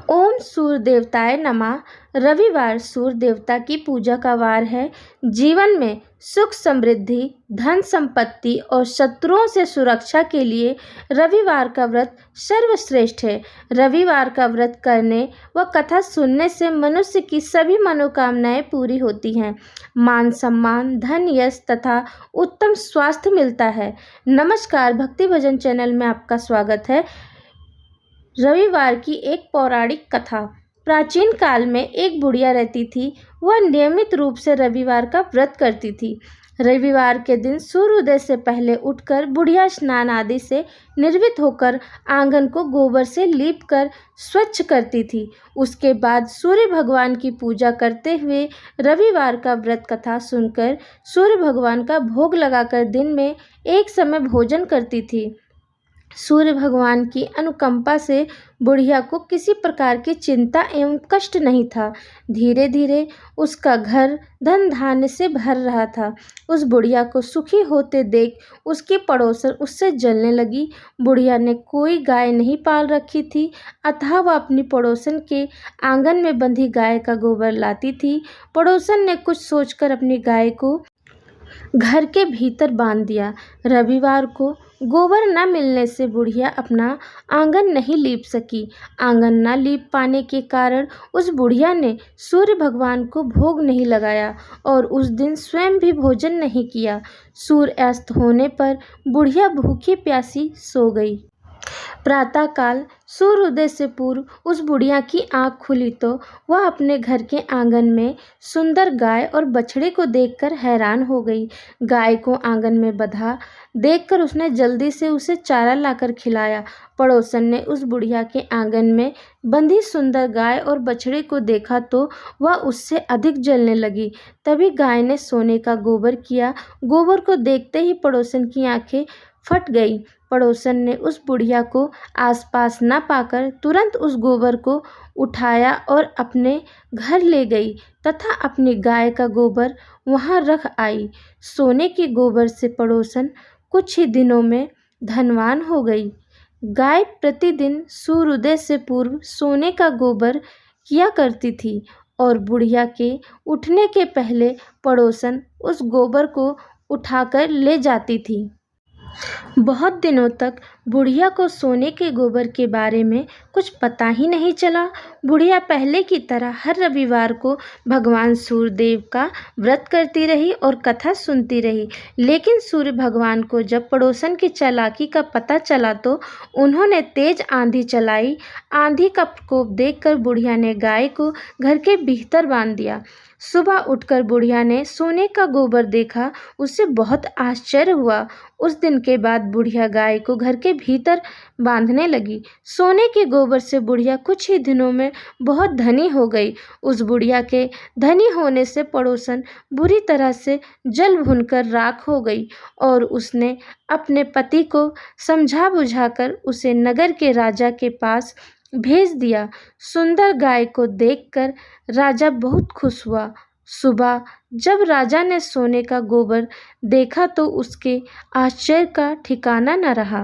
ओम सूर्य देवताय नमः। रविवार सूर्य देवता की पूजा का वार है। जीवन में सुख समृद्धि, धन संपत्ति और शत्रुओं से सुरक्षा के लिए रविवार का व्रत सर्वश्रेष्ठ है। रविवार का व्रत करने व कथा सुनने से मनुष्य की सभी मनोकामनाएं पूरी होती हैं। मान सम्मान, धन, यश तथा उत्तम स्वास्थ्य मिलता है। नमस्कार, भक्ति भजन चैनल में आपका स्वागत है। रविवार की एक पौराणिक कथा। प्राचीन काल में एक बुढ़िया रहती थी। वह नियमित रूप से रविवार का व्रत करती थी। रविवार के दिन सूर्योदय से पहले उठकर बुढ़िया स्नान आदि से निर्वृत्त होकर आंगन को गोबर से लीपकर स्वच्छ करती थी। उसके बाद सूर्य भगवान की पूजा करते हुए रविवार का व्रत कथा सुनकर सूर्य भगवान का भोग लगाकर दिन में एक समय भोजन करती थी। सूर्य भगवान की अनुकंपा से बुढ़िया को किसी प्रकार की चिंता एवं कष्ट नहीं था। धीरे धीरे उसका घर धन धान्य से भर रहा था। उस बुढ़िया को सुखी होते देख उसकी पड़ोसन उससे जलने लगी। बुढ़िया ने कोई गाय नहीं पाल रखी थी, अतः वह अपनी पड़ोसन के आंगन में बंधी गाय का गोबर लाती थी। पड़ोसन ने कुछ सोचकर अपनी गाय को घर के भीतर बांध दिया। रविवार को गोबर न मिलने से बुढ़िया अपना आंगन नहीं लीप सकी। आंगन न लीप पाने के कारण उस बुढ़िया ने सूर्य भगवान को भोग नहीं लगाया और उस दिन स्वयं भी भोजन नहीं किया। सूर्य अस्त होने पर बुढ़िया भूखी प्यासी सो गई। प्रातःकाल सूर्योदय से पूर्व उस बुढ़िया की आंख खुली तो वह अपने घर के आंगन में सुंदर गाय और बछड़े को देखकर हैरान हो गई। गाय को आंगन में बंधा देखकर उसने जल्दी से उसे चारा लाकर खिलाया। पड़ोसन ने उस बुढ़िया के आंगन में बंधी सुंदर गाय और बछड़े को देखा तो वह उससे अधिक जलने लगी। तभी गाय ने सोने का गोबर किया। गोबर को देखते ही पड़ोसन की आंखें फट गई। पड़ोसन ने उस बुढ़िया को आसपास न पाकर तुरंत उस गोबर को उठाया और अपने घर ले गई तथा अपनी गाय का गोबर वहां रख आई। सोने के गोबर से पड़ोसन कुछ ही दिनों में धनवान हो गई। गाय प्रतिदिन सूर्योदय से पूर्व सोने का गोबर किया करती थी और बुढ़िया के उठने के पहले पड़ोसन उस गोबर को उठाकर ले जाती थी। बहुत दिनों तक बुढ़िया को सोने के गोबर के बारे में कुछ पता ही नहीं चला। बुढ़िया पहले की तरह हर रविवार को भगवान सूर्यदेव का व्रत करती रही और कथा सुनती रही। लेकिन सूर्य भगवान को जब पड़ोसन की चालाकी का पता चला तो उन्होंने तेज आंधी चलाई। आंधी का प्रकोप देखकर बुढ़िया ने गाय को घर के भीतर बांध दिया। सुबह उठकर बुढ़िया ने सोने का गोबर देखा। उससे बहुत आश्चर्य हुआ। उस दिन के बाद बुढ़िया गाय को घर के भीतर बांधने लगी। सोने के गोबर से बुढ़िया कुछ ही दिनों में बहुत धनी हो गई। उस बुढ़िया के धनी होने से पड़ोसन बुरी तरह से जल भुनकर राख हो गई और उसने अपने पति को समझा बुझाकर उसे नगर के राजा के पास भेज दिया। सुंदर गाय को देखकर राजा बहुत खुश हुआ। सुबह जब राजा ने सोने का गोबर देखा तो उसके आश्चर्य का ठिकाना न रहा।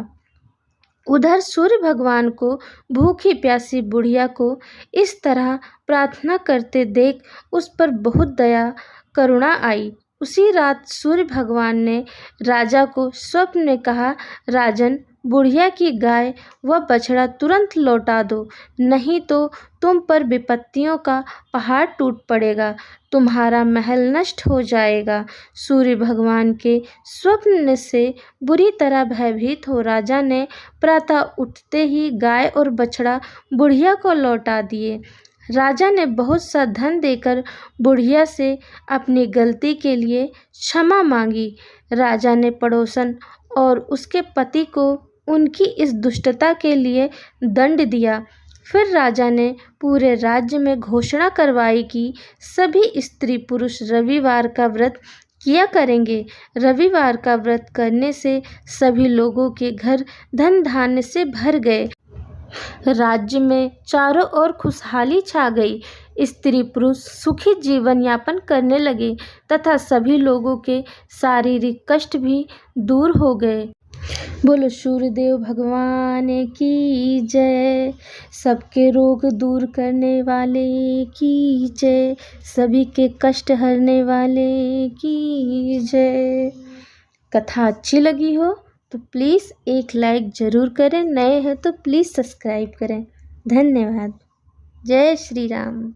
उधर सूर्य भगवान को भूखी प्यासी बुढ़िया को इस तरह प्रार्थना करते देख उस पर बहुत दया करुणा आई। उसी रात सूर्य भगवान ने राजा को स्वप्न में कहा, राजन, बुढ़िया की गाय व बछड़ा तुरंत लौटा दो, नहीं तो तुम पर विपत्तियों का पहाड़ टूट पड़ेगा, तुम्हारा महल नष्ट हो जाएगा। सूर्य भगवान के स्वप्न से बुरी तरह भयभीत हो राजा ने प्रातः उठते ही गाय और बछड़ा बुढ़िया को लौटा दिए। राजा ने बहुत सा धन देकर बुढ़िया से अपनी गलती के लिए क्षमा मांगी। राजा ने पड़ोसन और उसके पति को उनकी इस दुष्टता के लिए दंड दिया। फिर राजा ने पूरे राज्य में घोषणा करवाई कि सभी स्त्री पुरुष रविवार का व्रत किया करेंगे। रविवार का व्रत करने से सभी लोगों के घर धन धान्य से भर गए। राज्य में चारों ओर खुशहाली छा गई। स्त्री पुरुष सुखी जीवन यापन करने लगे तथा सभी लोगों के शारीरिक कष्ट भी दूर हो गए। बोलो सूर्यदेव भगवान की जय, सबके रोग दूर करने वाले की जय, सभी के कष्ट हरने वाले की जय। कथा अच्छी लगी हो तो प्लीज़ एक लाइक ज़रूर करें, नए हैं तो प्लीज़ सब्सक्राइब करें। धन्यवाद। जय श्री राम।